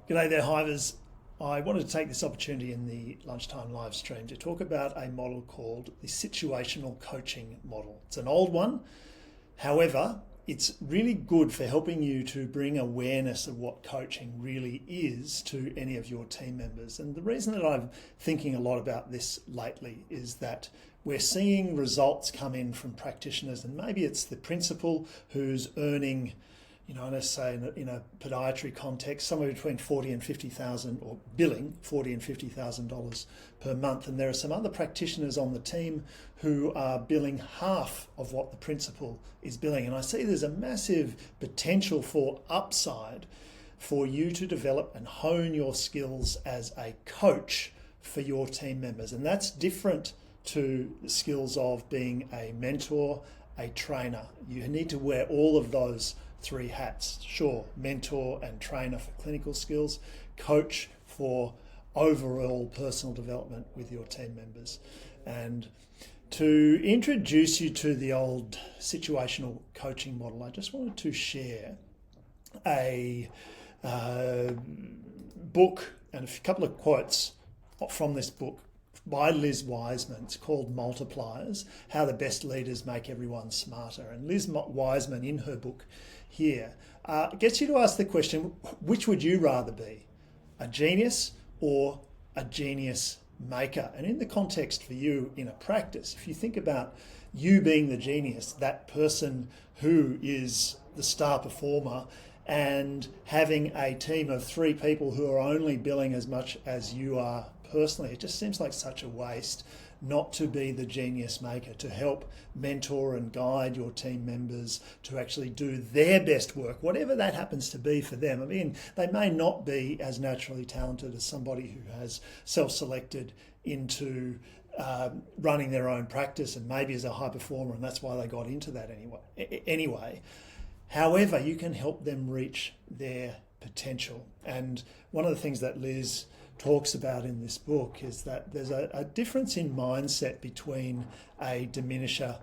G'day there, Hivers. I wanted to take this opportunity in the lunchtime live stream to talk about a model called the Situational Coaching Model. It's an old one. However, it's really good for helping you to bring awareness of what coaching really is to any of your team members. And the reason that I'm thinking a lot about this lately is that we're seeing results come in from practitioners, and maybe it's the principal who's earning, let's say in a podiatry context, somewhere between 40 and 50,000, or billing $40 and $50,000 per month. And there are some other practitioners on the team who are billing half of what the principal is billing. And I see there's a massive potential for upside for you to develop and hone your skills as a coach for your team members. And that's different to the skills of being a mentor, a trainer. You need to wear all of those three hats. Sure, mentor and trainer for clinical skills, coach for overall personal development with your team members. And to introduce you to the old situational coaching model, I just wanted to share a book and a couple of quotes from this book by Liz Wiseman. It's called Multipliers, How the Best Leaders Make Everyone Smarter. And Liz Wiseman, in her book here, gets you to ask the question, which would you rather be, a genius or a genius maker? And in the context for you in a practice, if you think about you being the genius, that person who is the star performer, and having a team of three people who are only billing as much as you are personally, it just seems like such a waste not to be the genius maker, to help mentor and guide your team members to actually do their best work, whatever that happens to be for them. I mean, they may not be as naturally talented as somebody who has self-selected into running their own practice and maybe is a high performer, and that's why they got into that anyway. However, you can help them reach their potential. And one of the things that Liz talks about in this book is that there's a difference in mindset between a diminisher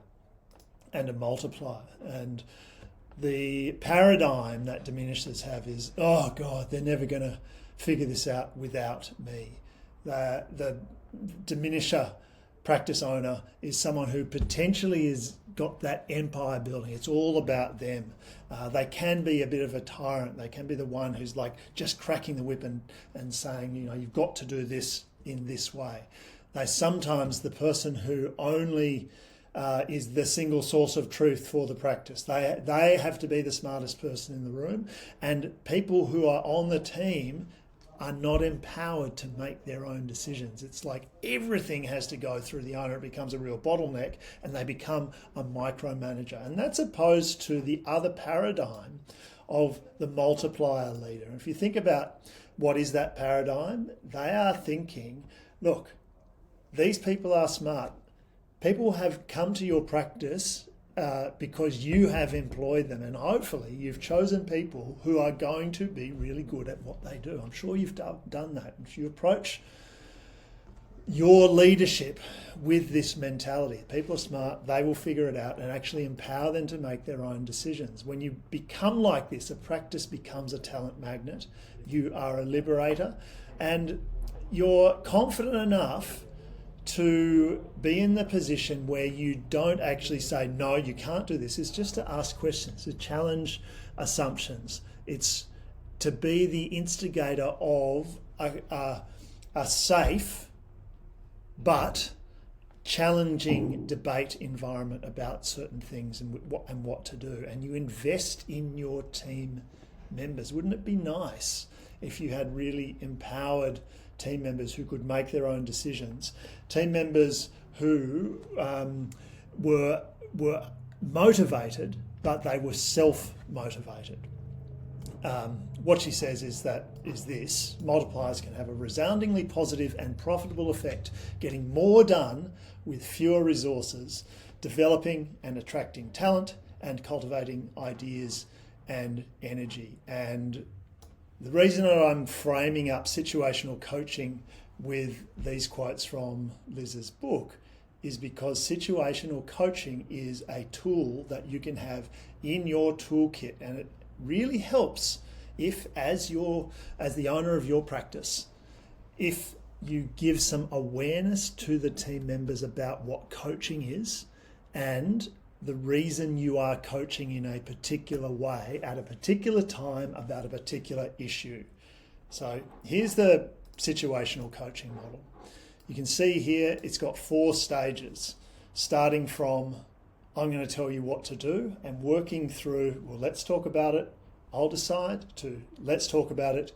and a multiplier. And the paradigm that diminishers have is, oh God, they're never going to figure this out without me. The diminisher practice owner is someone who potentially has got that empire building. It's all about them. They can be a bit of a tyrant. They can be the one who's like just cracking the whip and saying, you've got to do this in this way. They're sometimes the person who only is the single source of truth for the practice. They have to be the smartest person in the room, and people who are on the team are not empowered to make their own decisions. It's like everything has to go through the owner. It becomes a real bottleneck, and they become a micromanager. And that's opposed to the other paradigm of the multiplier leader. If you think about what is that paradigm, they are thinking, look, these people are smart. People have come to your practice because you have employed them, and hopefully you've chosen people who are going to be really good at what they do. I'm sure you've done that. If you approach your leadership with this mentality, people are smart, they will figure it out, and actually empower them to make their own decisions. When you become like this, a practice becomes a talent magnet. You are a liberator, and you're confident enough to be in the position where you don't actually say, no, you can't do this. It's just to ask questions, to challenge assumptions. It's to be the instigator of a safe but challenging debate environment about certain things and what to do. And you invest in your team members. Wouldn't it be nice if you had really empowered team members who could make their own decisions, team members who were motivated, but they were self-motivated? What she says is this: multipliers can have a resoundingly positive and profitable effect, getting more done with fewer resources, developing and attracting talent, and cultivating ideas and energy. And the reason that I'm framing up situational coaching with these quotes from Liz's book is because situational coaching is a tool that you can have in your toolkit, and it really helps if as the owner of your practice, if you give some awareness to the team members about what coaching is and the reason you are coaching in a particular way at a particular time about a particular issue. So here's the situational coaching model. You can see here it's got 4 stages, starting from I'm going to tell you what to do and working through, well, let's talk about it, I'll decide, to let's talk about it,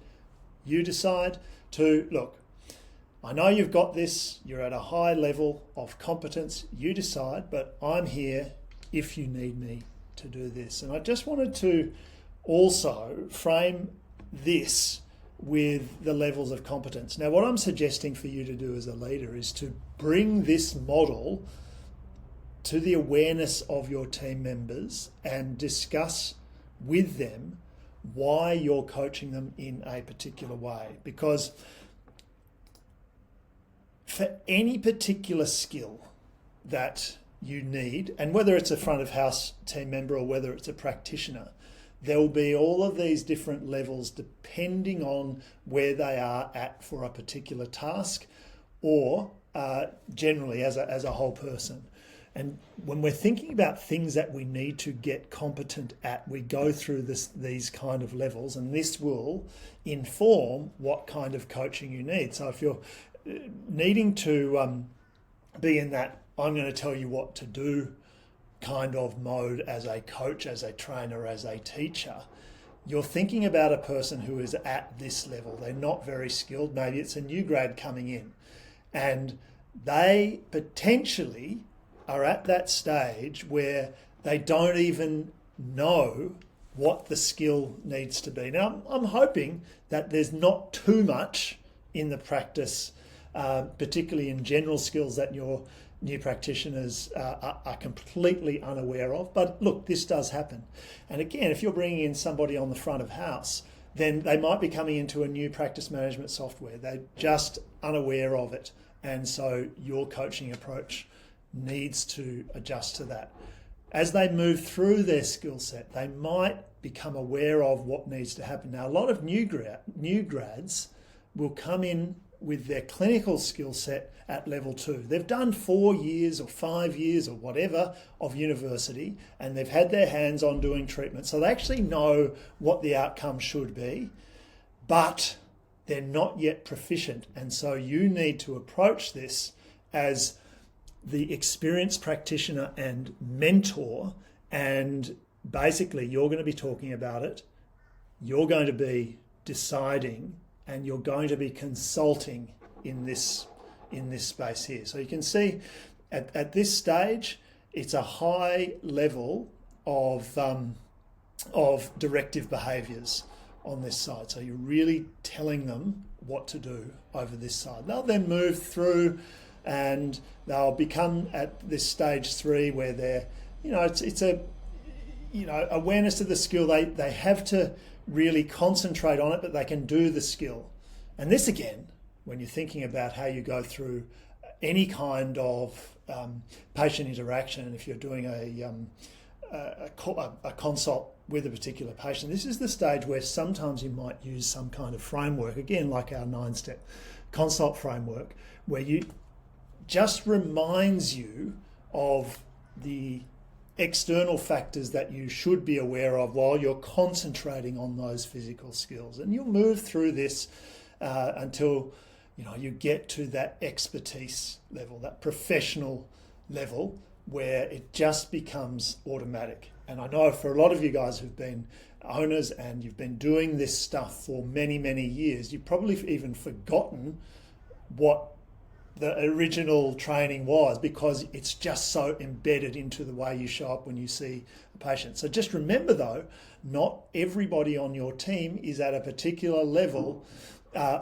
you decide, to look, I know you've got this, you're at a high level of competence, you decide, but I'm here if you need me to do this. And I just wanted to also frame this with the levels of competence. Now, what I'm suggesting for you to do as a leader is to bring this model to the awareness of your team members and discuss with them why you're coaching them in a particular way. Because for any particular skill that you need, and whether it's a front of house team member or whether it's a practitioner, there will be all of these different levels depending on where they are at for a particular task or generally as a whole person. And when we're thinking about things that we need to get competent at, we go through these kind of levels, and this will inform what kind of coaching you need. So if you're needing to be in that I'm going to tell you what to do kind of mode as a coach, as a trainer, as a teacher, you're thinking about a person who is at this level. They're not very skilled. Maybe it's a new grad coming in and they potentially are at that stage where they don't even know what the skill needs to be. Now, I'm hoping that there's not too much in the practice, particularly in general skills that your new practitioners are completely unaware of. But look, this does happen. And again, if you're bringing in somebody on the front of house, then they might be coming into a new practice management software. They're just unaware of it. And so your coaching approach needs to adjust to that. As they move through their skill set, they might become aware of what needs to happen. Now, a lot of new grads will come in with their clinical skill set at level 2. They've done 4 years or 5 years or whatever of university, and they've had their hands on doing treatment. So they actually know what the outcome should be, but they're not yet proficient. And so you need to approach this as the experienced practitioner and mentor, and basically you're going to be talking about it, you're going to be deciding, and you're going to be consulting in this space here. So you can see at this stage, it's a high level of directive behaviours on this side. So you're really telling them what to do over this side. They'll then move through and they'll become at this stage 3 where they're, it's a, awareness of the skill. They have to really concentrate on it, but they can do the skill. And this again, when you're thinking about how you go through any kind of patient interaction, if you're doing a consult with a particular patient, this is the stage where sometimes you might use some kind of framework, again, like our 9-step consult framework, where you just reminds you of the external factors that you should be aware of while you're concentrating on those physical skills. And you'll move through this until you get to that expertise level, that professional level, where it just becomes automatic. And I know for a lot of you guys who've been owners and you've been doing this stuff for many, many years, you've probably even forgotten what the original training was, because it's just so embedded into the way you show up when you see a patient. So just remember though, not everybody on your team is at a particular level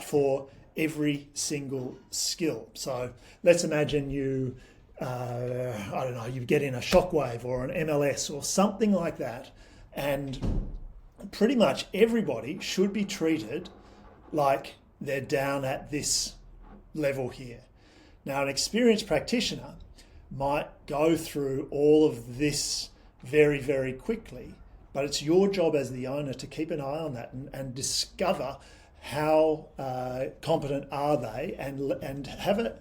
for every single skill. So let's imagine you, you get in a shockwave or an MLS or something like that, and pretty much everybody should be treated like they're down at this level here. Now, an experienced practitioner might go through all of this very, very quickly, but it's your job as the owner to keep an eye on that and discover how competent are they, and have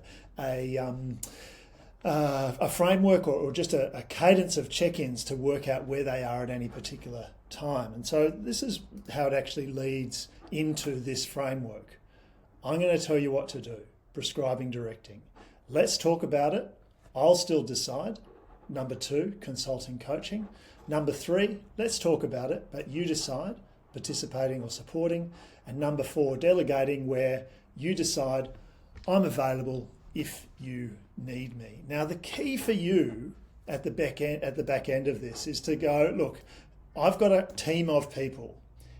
a framework or just a cadence of check-ins to work out where they are at any particular time. And so this is how it actually leads into this framework. I'm going to tell you what to do, prescribing, directing. Let's talk about it. I'll still decide. Number 2, consulting, coaching. Number 3, let's talk about it, but you decide, participating or supporting. And number 4, delegating, where you decide, I'm available if you need me. Now, the key for you at the back end of this is to go, look, I've got a team of people.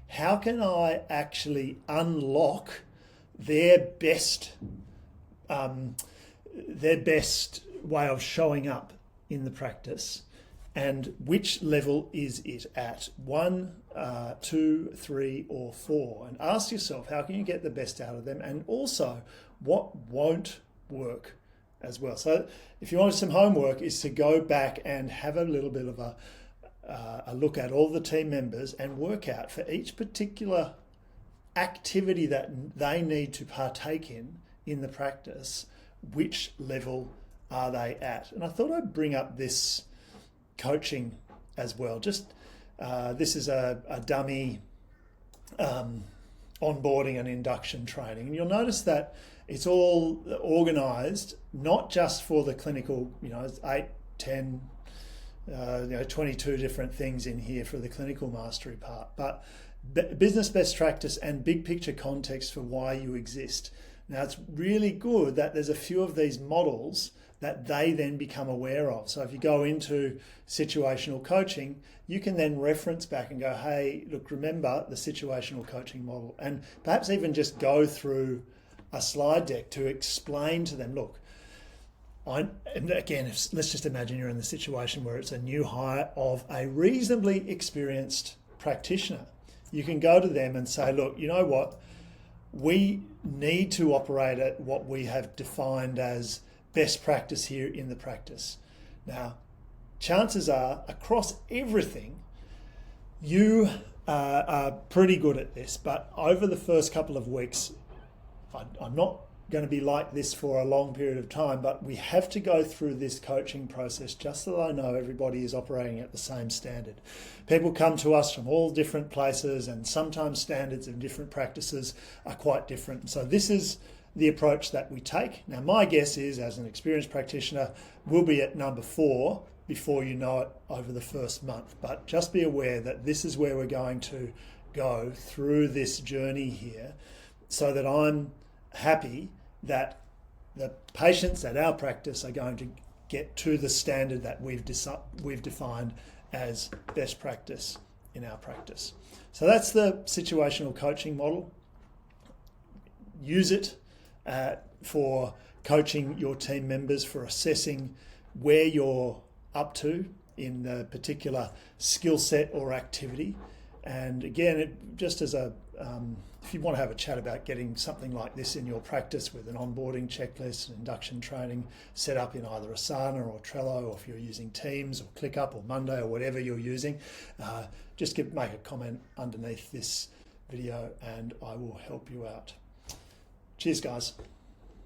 How can I actually unlock their best way of showing up in the practice, and which level is it at? 1, 2, 3, or 4? And ask yourself, how can you get the best out of them? And also, what won't work as well? So if you want some homework, is to go back and have a little bit of a look at all the team members and work out for each particular activity that they need to partake in the practice, which level are they at? And I thought I'd bring up this coaching as well. Just this is a dummy onboarding and induction training. And you'll notice that it's all organised, not just for the clinical, it's 8, 10, 22 different things in here for the clinical mastery part, but business best practice and big picture context for why you exist. Now, it's really good that there's a few of these models that they then become aware of. So if you go into situational coaching, you can then reference back and go, hey, look, remember the situational coaching model, and perhaps even just go through a slide deck to explain to them, look, and again, let's just imagine you're in the situation where it's a new hire of a reasonably experienced practitioner. You can go to them and say, look, you know what? We need to operate at what we have defined as best practice here in the practice. Now, chances are, across everything, you are pretty good at this, but over the first couple of weeks, I'm not going to be like this for a long period of time, but we have to go through this coaching process just so that I know everybody is operating at the same standard. People come to us from all different places, and sometimes standards of different practices are quite different. So this is the approach that we take. Now, my guess is, as an experienced practitioner, we'll be at number 4 before you know it over the first month. But just be aware that this is where we're going to go through this journey here, so that I'm happy that the patients at our practice are going to get to the standard that we've defined as best practice in our practice. So that's the situational coaching model. Use it for coaching your team members, for assessing where you're up to in the particular skill set or activity. And again, just as if you want to have a chat about getting something like this in your practice with an onboarding checklist and induction training set up in either Asana or Trello, or if you're using Teams or ClickUp or Monday or whatever you're using, just make a comment underneath this video and I will help you out. Cheers, guys.